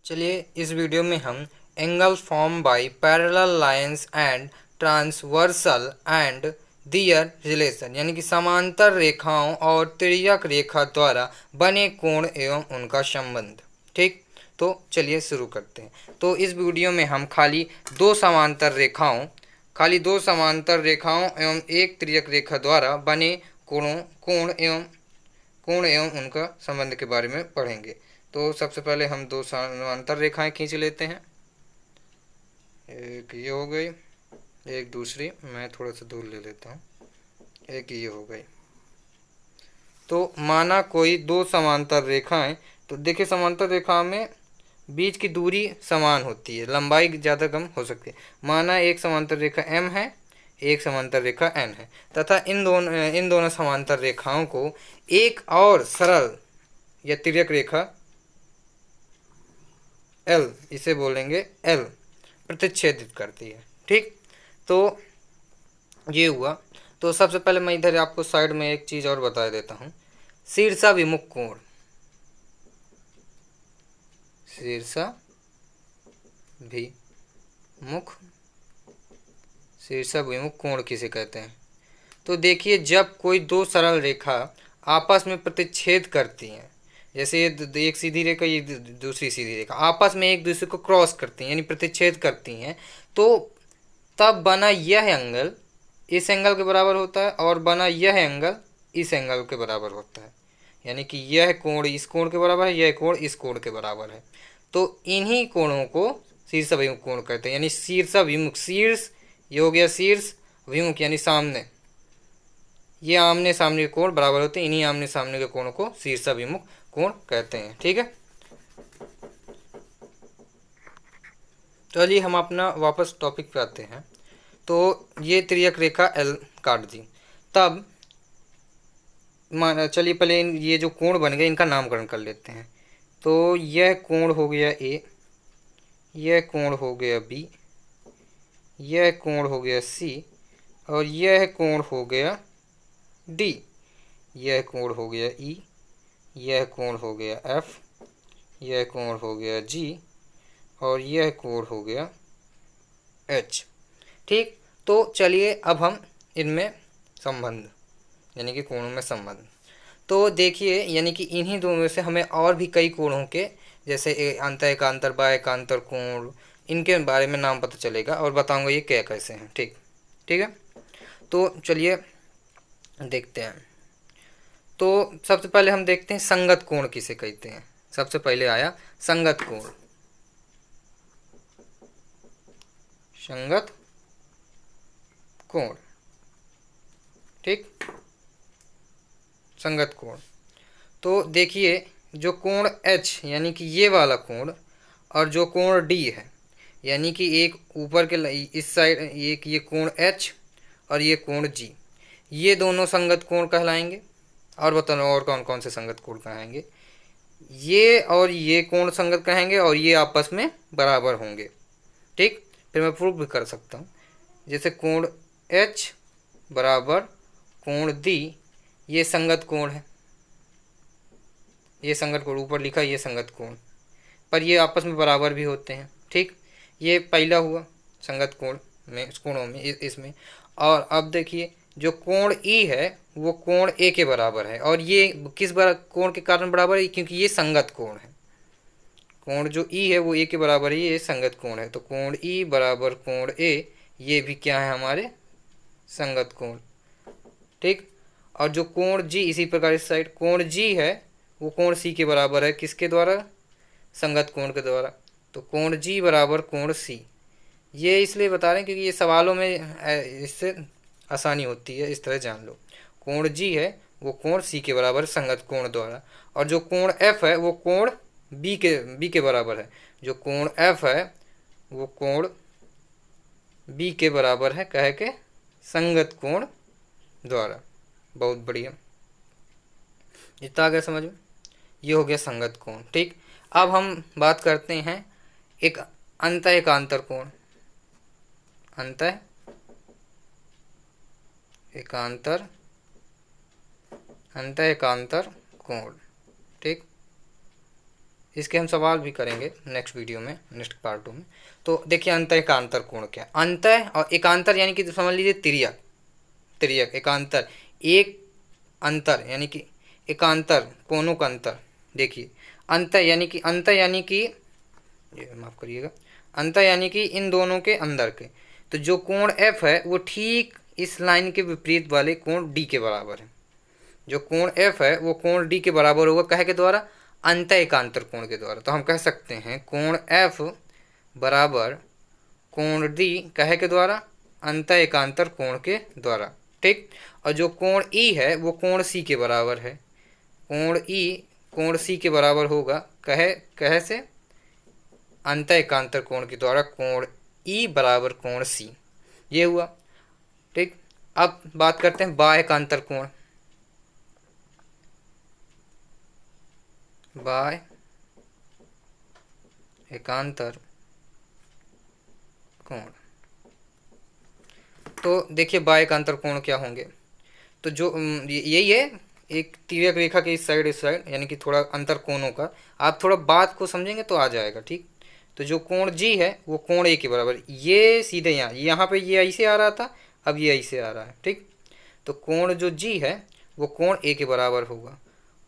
चलिए इस वीडियो में हम angle form by parallel lines and transversal and their relation यानी कि समांतर रेखाओं और तिर्यक रेखा द्वारा बने कोण एवं उनका संबंध। ठीक, तो चलिए शुरू करते हैं। तो इस वीडियो में हम खाली दो समांतर रेखाओं एवं एक तिर्यक रेखा द्वारा बने कोण एवं उनका संबंध के बारे में पढ़ेंगे। तो सबसे पहले हम दो समांतर रेखाएं खींच लेते हैं। एक ये हो गई, एक दूसरी, मैं थोड़ा सा दूर ले लेता हूँ, एक ये हो गई। तो माना कोई दो समांतर रेखाएं, तो देखिए समांतर रेखा में बीच की दूरी समान होती है, लंबाई ज़्यादा कम हो सकती है। माना एक समांतर रेखा m है, एक समांतर रेखा n है, तथा इन दोनों समांतर रेखाओं को एक और सरल या तिर्यक रेखा L, इसे बोलेंगे L, प्रतिच्छेदित करती है। ठीक, तो ये हुआ। तो सबसे पहले मैं इधर आपको साइड में एक चीज़ और बता देता हूँ। शीर्षाभिमुख कोण, शीर्षाभिमुख कोण किसे कहते हैं? तो देखिए, जब कोई दो सरल रेखा आपस में प्रतिच्छेद करती हैं, जैसे ये एक सीधी रेखा, ये दूसरी सीधी रेखा आपस में एक दूसरे को क्रॉस करती हैं यानी प्रतिच्छेद करती हैं, तो तब बना यह एंगल इस एंगल के बराबर होता है और बना यह एंगल इस एंगल के बराबर होता है। यानी कि यह कोण इस कोण के बराबर है, यह कोण इस कोण के बराबर है। तो इन्हीं कोणों को शीर्षाभिमुख कोण कहते हैं। यानी शीर्षाभिमुख, शीर्ष ये हो गया शीर्ष, अभिमुख यानी सामने, ये आमने सामने के कोण बराबर होते हैं। इन्हीं आमने सामने के कोण को शीर्षाभिमुख कोण कहते हैं। ठीक है, चलिए हम अपना वापस टॉपिक पे आते हैं। तो ये तिर्यक रेखा L काट दी, तब चलिए पहले ये जो कोण बन गए इनका नामकरण कर लेते हैं। तो यह कोण हो गया A, यह कोण हो गया B, यह कोण हो गया C और यह कोण हो गया D, यह कोण हो गया E, यह कोण हो गया F, यह कोण हो गया G और यह कोण हो गया H। ठीक, तो चलिए अब हम इनमें संबंध यानी कि कोणों में संबंध, तो देखिए यानी कि इन्हीं दोनों में से हमें और भी कई कोणों के, जैसे अंतःएकांतर, बाह्यएकांतर कोण, इनके बारे में नाम पता चलेगा और बताऊंगा ये क्या कैसे हैं। ठीक ठीक है, तो चलिए देखते हैं। तो सबसे पहले हम देखते हैं संगत कोण किसे कहते हैं। सबसे पहले आया संगत कोण। संगत कोण, ठीक, संगत कोण। तो देखिए जो कोण H यानी कि ये वाला कोण और जो कोण D है, यानी कि एक ऊपर के इस साइड एक ये कोण H और ये कोण G, ये दोनों संगत कोण कहलाएंगे। और बताना और कौन कौन से संगत कोण कहेंगे? ये और ये कोण संगत कहेंगे और ये आपस में बराबर होंगे। ठीक, फिर मैं प्रूफ भी कर सकता हूँ। जैसे कोण H बराबर कोण D, ये संगत कोण है, ये संगत कोण ऊपर लिखा, ये संगत कोण, पर ये आपस में बराबर भी होते हैं। ठीक, ये पहला हुआ संगत कोण में, इस कोणों में इसमें। और अब देखिए जो कोण E है वो कोण A के बराबर है, और ये किस कोण के कारण बराबर है? क्योंकि ये संगत कोण है। कोण जो E है वो A के बराबर है, ये संगत कोण है। तो कोण E बराबर कोण A, ये भी क्या है हमारे? संगत कोण। ठीक, और जो कोण G इसी प्रकार इस साइड कोण G है वो कोण C के बराबर है, किसके द्वारा? संगत कोण के द्वारा। तो कोण G बराबर कोण C, ये इसलिए बता रहे हैं क्योंकि ये सवालों में इससे आसानी होती है, इस तरह जान लो। कोण G है वो कोण C के बराबर संगत कोण द्वारा, और जो कोण F है वो कोण B के बराबर है। जो कोण F है वो कोण B के बराबर है, कहे के संगत कोण द्वारा। बहुत बढ़िया, इतना आ गया समझ में? ये हो गया संगत कोण। ठीक, अब हम बात करते हैं एक अंतःएकांतर कोण। अंतःएकांतर कोण। ठीक, इसके हम सवाल भी करेंगे नेक्स्ट वीडियो में, नेक्स्ट पार्ट 2 में। तो देखिए अंतः एकांतर कोण क्या है। अंतः और एकांतर यानी कि समझ लीजिए तिर्यक, तिर्यक एकांतर, एक अंतर यानी कि एकांतर कोणों का अंतर। देखिए अंतः यानी कि, अंतः यानी कि, ये माफ़ करिएगा, अंतः यानी कि इन दोनों के अंदर के। तो जो कोण F है वो ठीक इस लाइन के विपरीत वाले कोण D के बराबर है। जो कोण F है वो कोण D के बराबर होगा, कहे के द्वारा, अंतः एकांतर कोण के द्वारा। तो हम कह सकते हैं कोण F बराबर कोण D कहे के द्वारा, अंतः एकांतर कोण के द्वारा, ठीक। और जो कोण E है वो कोण C के बराबर है। कोण E कोण C के बराबर होगा, कहे से अंतः एकांतर कोण के द्वारा कोण E बराबर कोण C, ये हुआ, ठीक। अब बात करते हैं बाह्य एकांतर कोण। बाह्य एकांतर कोण, तो देखिए बाह्य एकांतर कोण क्या होंगे। तो जो यही है, एक तिर्यक रेखा के इस साइड, यानी कि थोड़ा अंतर कोणों का, आप थोड़ा बात को समझेंगे तो आ जाएगा, ठीक। तो जो कोण G है वो कोण A के बराबर, ये सीधे यहाँ पे ये ऐसे आ रहा था, अब ये ऐसे आ रहा है, ठीक। तो कोण जो G है वो कोण A के बराबर होगा।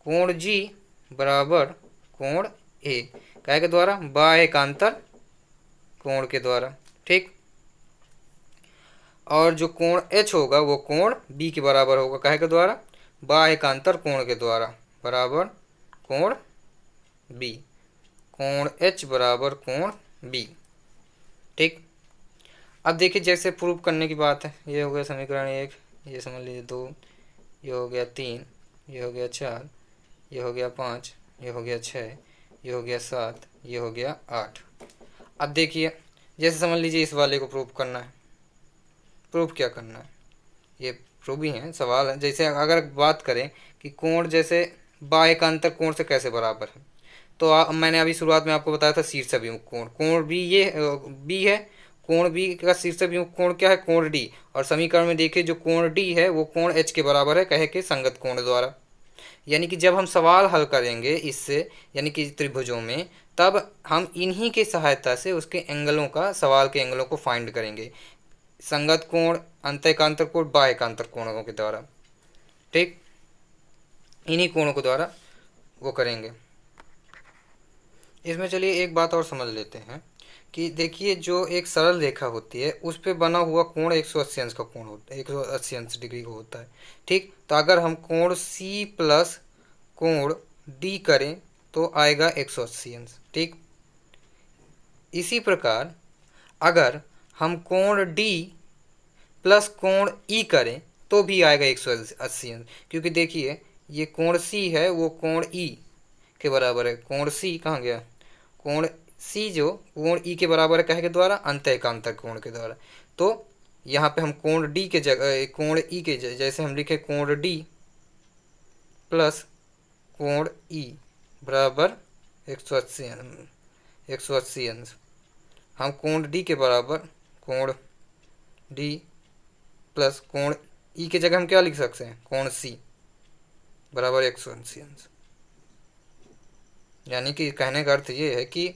कोण G बराबर कोण A काय के द्वारा, बाह्य एकांतर कोण के द्वारा, ठीक। और जो कोण H होगा वो कोण B के बराबर होगा, काहे के द्वारा, बाह्य एकांतर कोण के द्वारा, बराबर कोण B। कोण H बराबर कोण B, ठीक। अब देखिए जैसे प्रूव करने की बात है, ये हो गया समीकरण 1, ये समझ लीजिए 2, ये हो गया 3, ये हो गया 4, ये हो गया 5, ये हो गया 6, ये हो गया 7, ये हो गया 8। अब देखिए जैसे समझ लीजिए इस वाले को प्रूव करना है। प्रूफ क्या करना है, ये प्रूफ ही है, सवाल है। जैसे अगर बात करें कि कोण जैसे बाह्य एकांतर कोण से कैसे बराबर है, तो मैंने अभी शुरुआत में आपको बताया था शीर्ष अभिमुख कोण, कोण भी ये बी है, कोण बी का शीर्ष अभिमुख कोण क्या है, कोण डी। और समीकरण में देखिए जो कोण डी है वो कोण एच के बराबर है, कहे के संगत कोण द्वारा। यानी कि जब हम सवाल हल करेंगे इससे, यानी कि त्रिभुजों में, तब हम इन्हीं की सहायता से उसके एंगलों का, सवाल के एंगलों को फाइंड करेंगे, संगत कोण, अंतः एकांतर कोण, बाह्य एकांतर कोणों के द्वारा, ठीक। इन्हीं कोणों के द्वारा वो करेंगे। इसमें चलिए एक बात और समझ लेते हैं कि देखिए जो एक सरल रेखा होती है उस पर बना हुआ कोण 180 अंश का कोण होता है, 180 अंश डिग्री का होता है, ठीक। तो अगर हम कोण C प्लस कोण D करें तो आएगा 180 अंश, ठीक। इसी प्रकार अगर हम कोण D प्लस कोण E करें तो भी आएगा 180 अंश, क्योंकि देखिए ये कोण C है वो कोण E के बराबर है। कोण C कहाँ गया, कोण C जो कोण E के बराबर है, कहे के द्वारा, अंतः एकांतर कोण के द्वारा। तो यहाँ पे हम कोण D के जगह, कोण E के जैसे हम लिखे कोण D प्लस कोण E बराबर 180 अंश। हम कोण D के बराबर कोण D प्लस कोण E के जगह हम क्या लिख सकते हैं, कोण C बराबर 180 अंश। यानी कि कहने का अर्थ ये है कि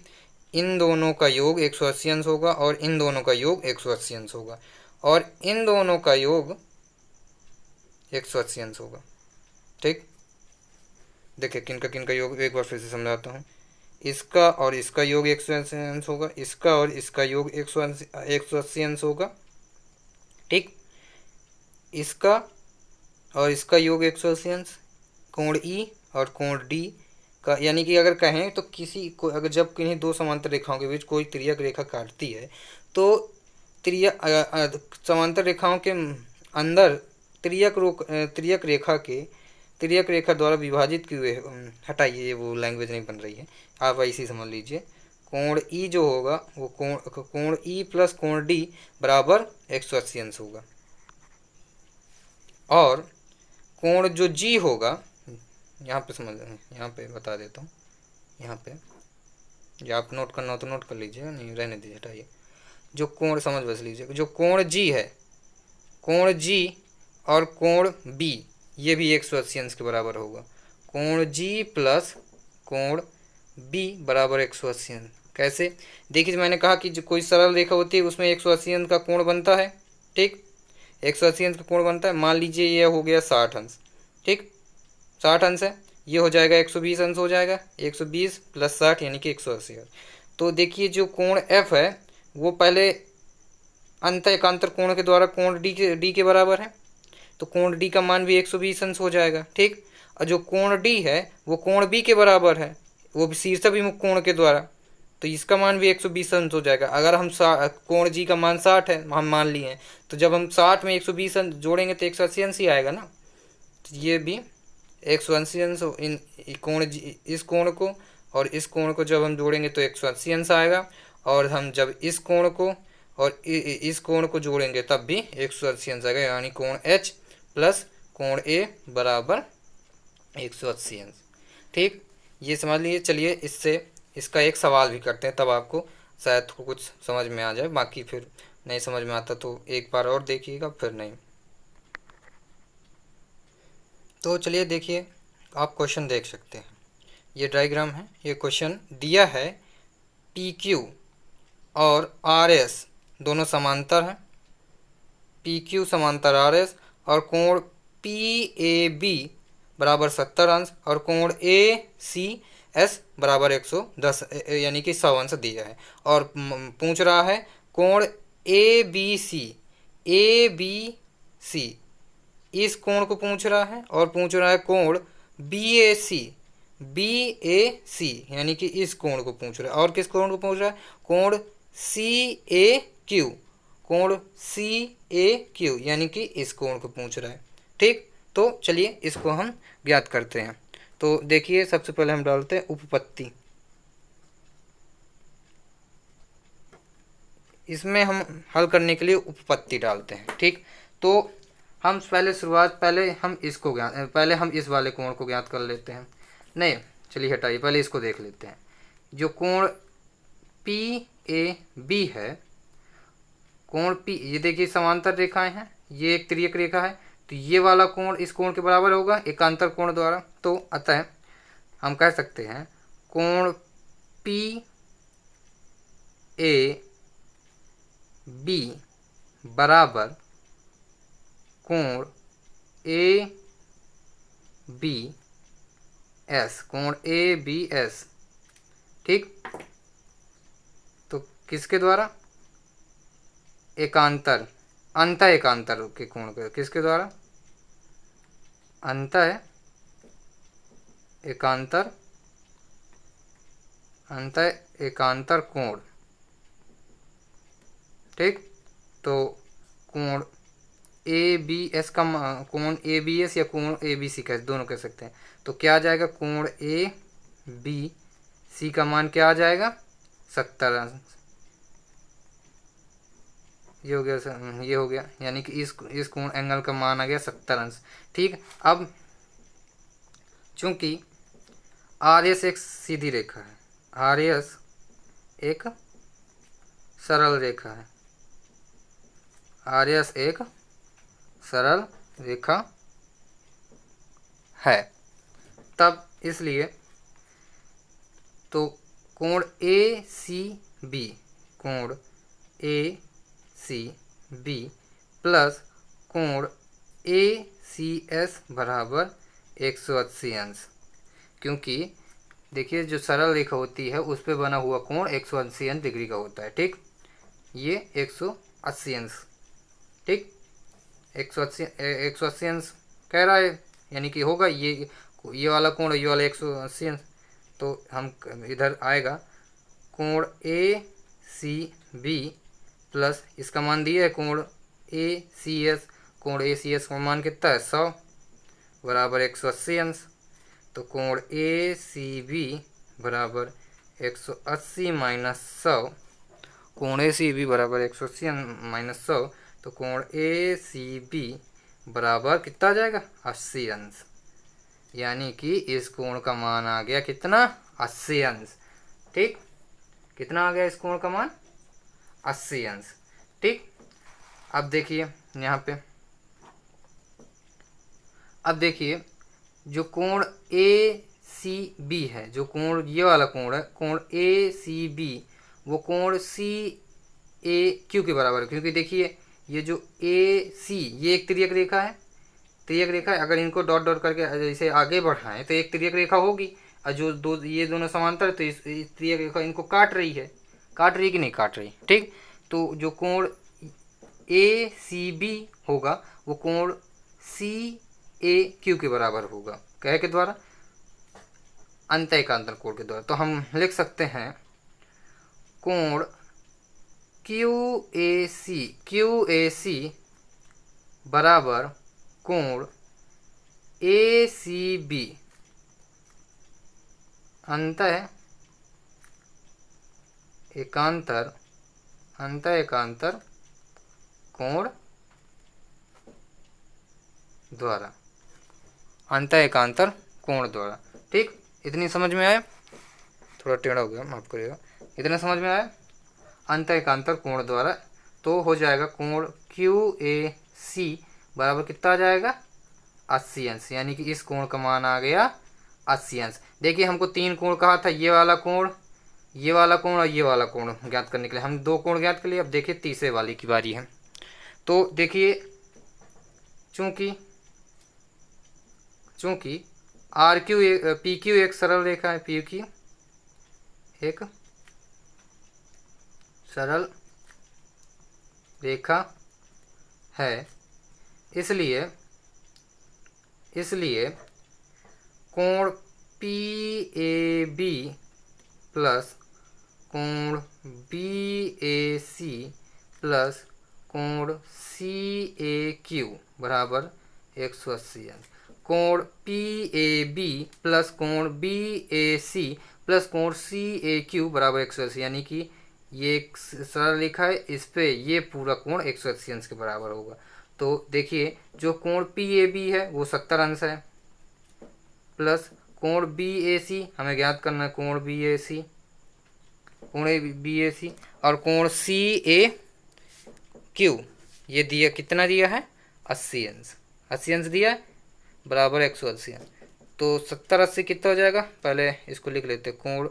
इन दोनों का योग 180 अंश होगा और इन दोनों का योग 180 अंश होगा और इन दोनों का योग 180 अंश होगा, ठीक। देखिए किनका योग एक बार फिर से समझाता हूँ। इसका और इसका योग 180 अंश होगा, इसका और इसका योग 180 अंश होगा, ठीक। इसका और इसका योग 180 अंश, कोण E और कोण D का, यानी कि अगर कहें तो किसी को, अगर जब किन्हीं दो समांतर रेखाओं के बीच कोई तिर्यक रेखा काटती है तो समांतर रेखाओं के अंदर तिर्यक रेखा द्वारा विभाजित किए हुए, हटाइए ये वो लैंग्वेज नहीं बन रही है, आप ऐसे ही समझ लीजिए। कोण E जो होगा वो कोण E प्लस कोण D बराबर 180 अंश होगा और कोण जो G होगा, यहाँ पे समझ लें, यहाँ पे बता देता हूँ, यहाँ पे या आप नोट करना हो तो नोट कर लीजिए, नहीं रहने दीजिए, हटाइए। जो कोण समझ बस लीजिए, जो कोण G है, कोण G और कोण B ये भी 180 अंश के बराबर होगा। कोण G प्लस कोण बी बराबर 180 अंश। कैसे? देखिए मैंने कहा कि जो कोई सरल रेखा होती है उसमें 180 अंश का कोण बनता है। ठीक, 180 अंश का कोण बनता है। मान लीजिए ये हो गया 60 अंश। ठीक, 60 अंश है, ये हो जाएगा 120 अंश हो जाएगा। 120 प्लस 60 यानी कि 180 अंश। तो देखिए जो कोण एफ है वो पहले अंत एकांतर कोण के द्वारा कोण डी के बराबर है, तो कोण डी का मान भी 120 अंश हो जाएगा। ठीक, और जो कोण डी है वो कोण बी के बराबर है, वो भी शीर्षाभिमुख कोण के द्वारा, तो इसका मान भी 120 अंश हो जाएगा। अगर हम कोण जी का मान 60 है, हम मान लिए हैं, तो जब हम 60 में 120 अंश जोड़ेंगे तो 180 अंश ही आएगा ना। तो ये भी 180 अंश इन कोण इस कोण को और इस कोण को जब हम जोड़ेंगे तो 180 अंश आएगा, और हम जब इस कोण को और इस कोण को जोड़ेंगे तब भी 180 अंश आएगा, यानी कोण एच प्लस कोण ए बराबर 180 अंश। ठीक, ये समझ लीजिए। चलिए इससे इसका एक सवाल भी करते हैं, तब आपको शायद कुछ समझ में आ जाए, बाकी फिर नहीं समझ में आता तो एक बार और देखिएगा, फिर नहीं। तो चलिए देखिए, आप क्वेश्चन देख सकते हैं, ये डायग्राम है, ये क्वेश्चन दिया है पी क्यू और आर एस दोनों समांतर हैं, पी क्यू समांतर आर एस, और कोण पी ए बी बराबर 70 अंश और कोण ए सी एस बराबर 110 यानी कि 100 अंश दिया है। और पूछ रहा है कोण ए बी सी इस कोण को पूछ रहा है, और पूछ रहा है कोण बी ए सी यानी कि इस कोण को पूछ रहा है। और किस कोण को पूछ रहा है? कोण सी ए क्यू यानी कि इस कोण को पूछ रहा है। ठीक, तो चलिए इसको हम ज्ञात करते हैं। तो देखिए सबसे पहले हम डालते हैं उपपत्ति। इसमें हम हल करने के लिए उपपत्ति डालते हैं। ठीक, तो हम पहले हम इस वाले कोण को ज्ञात कर लेते हैं। नहीं, चलिए हटाइए, पहले इसको देख लेते हैं। जो कोण पी ए बी है, कोण पी, ये देखिए समांतर रेखाएं हैं, ये एक तिर्यक रेखा है, तो ये वाला कोण इस कोण के बराबर होगा एकांतर कोण द्वारा। तो अतः हम कह सकते हैं कोण पी ए बी बराबर कोण ए बी एस, कोण ए बी एस। ठीक, तो किसके द्वारा? एकांतर, अंत एकांतर के कोण के, किसके द्वारा? अंत एकांतर कोण। ठीक, तो कोण ए बी एस का कोण ए बी एस या कोण ए बी सी का दोनों कह सकते हैं। तो क्या आ जाएगा? कोण ए बी सी का मान क्या आ जाएगा? 70 अंश। ये हो गया यानी कि इस कोण एंगल का मान आ गया 70 अंश। ठीक, अब चूंकि आर एस एक सीधी रेखा है, आर एस एक सरल रेखा है, आर एस एक सरल रेखा है, तब इसलिए तो कोण ए सी बी, कोण ए सी बी प्लस कोण ए सी एस बराबर 180 अंश। क्योंकि देखिए जो सरल रेखा होती है उस पर बना हुआ कोण 180 अंश डिग्री का होता है। ठीक, ये 180 अंश, ठीक, 180 अंश कह रहा है, यानी कि होगा ये वाला कोण, ये वाला 180 अंश। तो हम इधर आएगा कोण ए सी बी प्लस इसका मान दिया है कोण ए सी एस, कोण ए सी एस का मान कितना है? 100 बराबर 180 अंश। तो कोण ए सी बी बराबर 180 माइनस 100, कोण ए सी बी बराबर 180 माइनस 100, तो कोण ए सी बी बराबर कितना आ जाएगा? 80 अंश। यानी कि इस कोण का मान आ गया कितना? 80 अंश। ठीक, कितना आ गया इस कोण का मान? 80 अंश। ठीक, अब देखिए यहाँ पे, अब देखिए जो कोण ए सी बी है, जो कोण ये वाला कोण है, कोण ए सी बी, वो कोण सी ए क्यू के बराबर है। क्योंकि देखिए ये जो ए सी ये एक तिर्यक रेखा है, तिर्यक रेखा है। अगर इनको डॉट डॉट करके जैसे आगे बढ़ाएं तो एक तिर्यक रेखा होगी, और जो दो ये दोनों समांतर, तो इस तिर्यक रेखा इनको काट रही है, काट रही कि नहीं काट रही, ठीक। तो जो कोण ए सी बी होगा वो कोण सी ए क्यू के बराबर होगा, कहे के द्वारा, अंतःएकांतर कोण के द्वारा। तो हम लिख सकते हैं कोण क्यू ए सी बराबर कोण ए सी बी अंतःएकांतर कोण द्वारा, अंतःएकांतर कोण द्वारा, ठीक। इतनी समझ में आया, थोड़ा टेढ़ा हो गया, माफ करिएगा। इतना समझ में आया, अंतःएकांतर कोण द्वारा। तो हो जाएगा कोण क्यू ए सी बराबर कितना आ जाएगा, 80 अंश, यानी कि इस कोण का मान आ गया 80 अंश। देखिए हमको 3 कोण कहा था, ये वाला कोण, ये वाला कोण और ये वाला कोण ज्ञात करने के लिए हम 2 कोण ज्ञात कर लिए। अब देखिए तीसरे वाले की बारी है। तो देखिए चूंकि आर क्यू पी क्यू एक सरल रेखा है, पी क्यू एक सरल रेखा है, इसलिए कोण पी ए बी प्लस कोण बी ए सी प्लस कोण सी ए क्यू बराबर 180 अंश। कोण पी ए बी प्लस कोण बी ए सी प्लस कोण सी ए क्यू बराबर 180, यानी कि ये एक सरल रेखा है, इस पे ये पूरा कोण 180 अंश के बराबर होगा। तो देखिए जो कोण पी ए बी है वो 70 अंश है, प्लस कोण बी ए सी हमें ज्ञात करना है, कोण बी ए सी, और कोण सी ए क्यू ये दिया, कितना दिया है, 80 अंश, 80 अंश दिया है, बराबर 180 अंश। तो 70 80 कितना हो जाएगा, पहले इसको लिख लेते हैं, कोण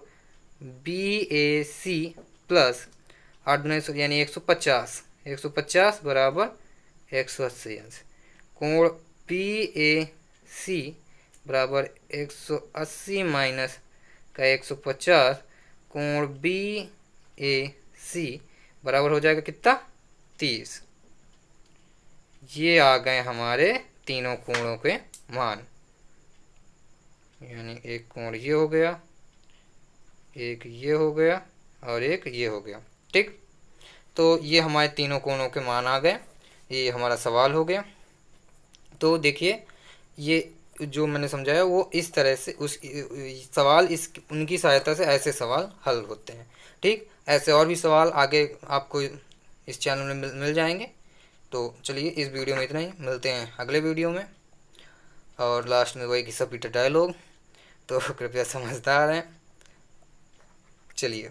बी ए सी प्लस 8 दूनी 100 यानी 150 बराबर 180 अंश। कोण पी ए सी बराबर 180 माइनस का 150, कोण बी ए सी बराबर हो जाएगा कितना, 30। ये आ गए हमारे तीनों कोणों के मान, यानी एक कोण ये हो गया, एक ये हो गया और एक ये हो गया, ठीक। तो ये हमारे तीनों कोणों के मान आ गए, ये हमारा सवाल हो गया। तो देखिए ये जो मैंने समझाया वो इस तरह से उस सवाल उनकी सहायता से ऐसे सवाल हल होते हैं, ठीक। ऐसे और भी सवाल आगे आपको इस चैनल में मिल जाएंगे। तो चलिए इस वीडियो में इतना ही, मिलते हैं अगले वीडियो में। और लास्ट में वही घिसा पीटा डायलॉग, तो कृपया समझदार हैं। चलिए।